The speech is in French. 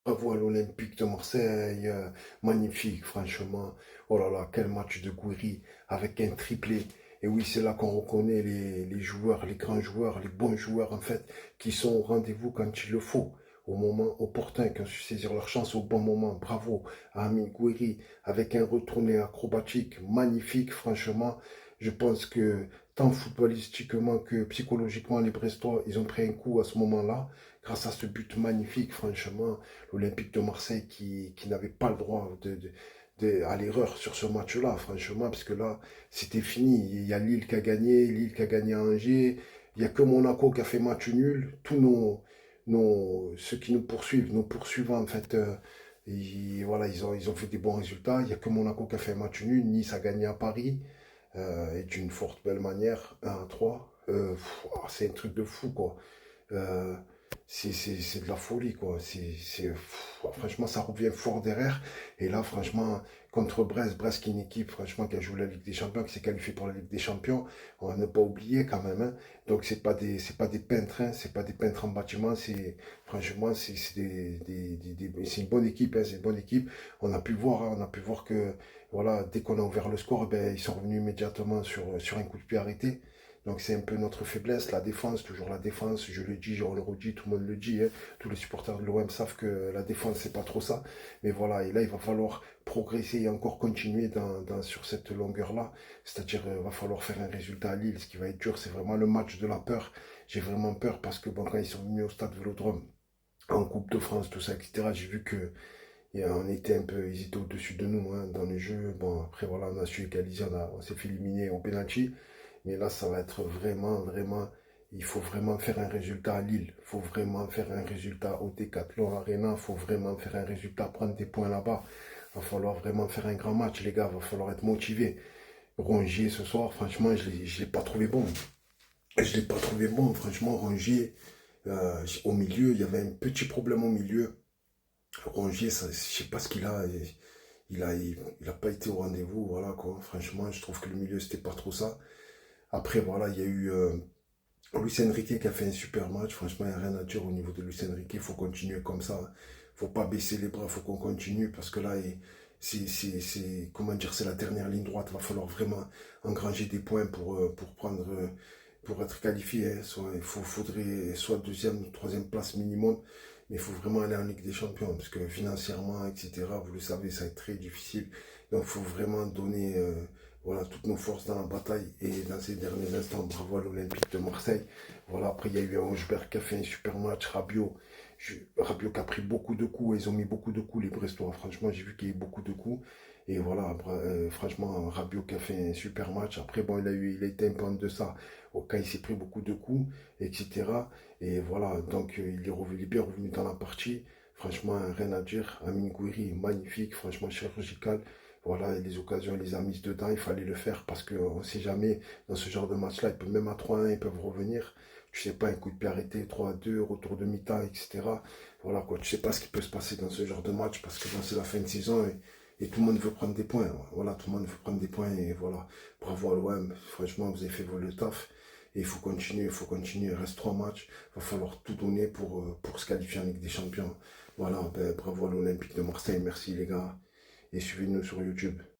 Bravo à l'Olympique de Marseille, magnifique, franchement. Oh là là, quel match de Gouiri avec un triplé. Et oui, c'est là qu'on reconnaît les joueurs, les grands joueurs, les bons joueurs en fait, qui sont au rendez-vous quand il le faut, au moment opportun, qui ont su saisir leur chance au bon moment. Bravo à Amine Gouiri avec un retourné acrobatique magnifique, franchement. Je pense que tant footballistiquement que psychologiquement, les Brestois, ils ont pris un coup à ce moment-là, grâce à ce but magnifique, franchement. L'Olympique de Marseille qui n'avait pas le droit à l'erreur sur ce match-là, franchement, parce que là, c'était fini. Il y a Lille qui a gagné à Angers, il n'y a que Monaco qui a fait match nul. Tous ceux qui nous poursuivants, en fait, voilà, ils ont fait des bons résultats. Il n'y a que Monaco qui a fait un match nul. Nice a gagné à Paris, et d'une forte belle manière, 1-3. C'est un truc de fou, quoi. Euh, c'est de la folie, quoi. Franchement, ça revient fort derrière. Et là, franchement, contre Brest, Brest qui est une équipe, franchement, qui a joué la Ligue des Champions, qui s'est qualifiée pour la Ligue des Champions, on va ne pas oublier quand même, hein. Donc, c'est pas des peintres, hein, c'est pas des peintres en bâtiment, franchement, c'est une bonne équipe, hein, c'est une bonne équipe. On a pu voir, hein, on a pu voir que, voilà, dès qu'on a ouvert le score, eh ben, ils sont revenus immédiatement sur un coup de pied arrêté. Donc c'est un peu notre faiblesse, la défense, toujours la défense, je le dis, je le redis, tout le monde le dit, hein. Tous les supporters de l'OM savent que la défense, c'est pas trop ça. Mais voilà, et là, il va falloir progresser et encore continuer sur cette longueur-là. C'est-à-dire, il va falloir faire un résultat à Lille. Ce qui va être dur, c'est vraiment le match de la peur. J'ai vraiment peur parce que bon, quand ils sont venus au stade Vélodrome, en Coupe de France, tout ça, etc., j'ai vu que on était un peu, ils étaient au-dessus de nous, hein, dans le jeu. Bon, après, voilà, on a su égaliser, on s'est fait éliminer au penalty. Mais là, ça va être vraiment, vraiment, il faut vraiment faire un résultat à Lille. Il faut vraiment faire un résultat au Decathlon Arena. Il faut vraiment faire un résultat, prendre des points là-bas. Il va falloir vraiment faire un grand match, les gars. Il va falloir être motivé. Rongier, ce soir, franchement, je l'ai pas trouvé bon. Je l'ai pas trouvé bon, franchement, Rongier. Au milieu, il y avait un petit problème au milieu. Rongier, je sais pas ce qu'il a. Il a pas été au rendez-vous, voilà quoi. Franchement, je trouve que le milieu, c'était pas trop ça. Après, voilà, il y a eu Luis Enrique qui a fait un super match. Franchement, il n'y a rien à dire au niveau de Luis Enrique. Il faut continuer comme ça. Il ne faut pas baisser les bras. Il faut qu'on continue parce que là, comment dire, c'est la dernière ligne droite. Il va falloir vraiment engranger des points pour être qualifié, hein. Faudrait soit deuxième, troisième place minimum. Mais il faut vraiment aller en Ligue des Champions parce que financièrement, etc., vous le savez, ça va être très difficile. Donc, il faut vraiment donner, voilà, toutes nos forces dans la bataille. Et dans ces derniers instants, bravo à l'Olympique de Marseille. Voilà, après, il y a eu Angeberg qui a fait un super match. Rabiot qui a pris beaucoup de coups. Ils ont mis beaucoup de coups, les Brestois. Franchement, j'ai vu qu'il y a eu beaucoup de coups. Et voilà, franchement, Rabiot qui a fait un super match. Après, bon, il a été un peu en deçà quand il s'est pris beaucoup de coups, etc. Et voilà, donc il est bien revenu dans la partie. Franchement, rien à dire. Amine Gouiri, magnifique, franchement chirurgical. Voilà, et les occasions, il les a mises dedans, il fallait le faire parce qu'on ne sait jamais, dans ce genre de match-là, même à 3-1, ils peuvent revenir. Tu sais pas, un coup de pied arrêté, 3-2, retour de mi-temps, etc. Voilà quoi, tu sais pas ce qui peut se passer dans ce genre de match parce que bon, c'est la fin de saison et tout le monde veut prendre des points. Voilà, tout le monde veut prendre des points et voilà. Bravo à l'OM, franchement, vous avez fait le taf. Et il faut continuer, il faut continuer. Il reste 3 matchs. Il va falloir tout donner pour se qualifier en Ligue des Champions. Voilà, ben, bravo à l'Olympique de Marseille. Merci les gars. Et suivez-nous sur YouTube.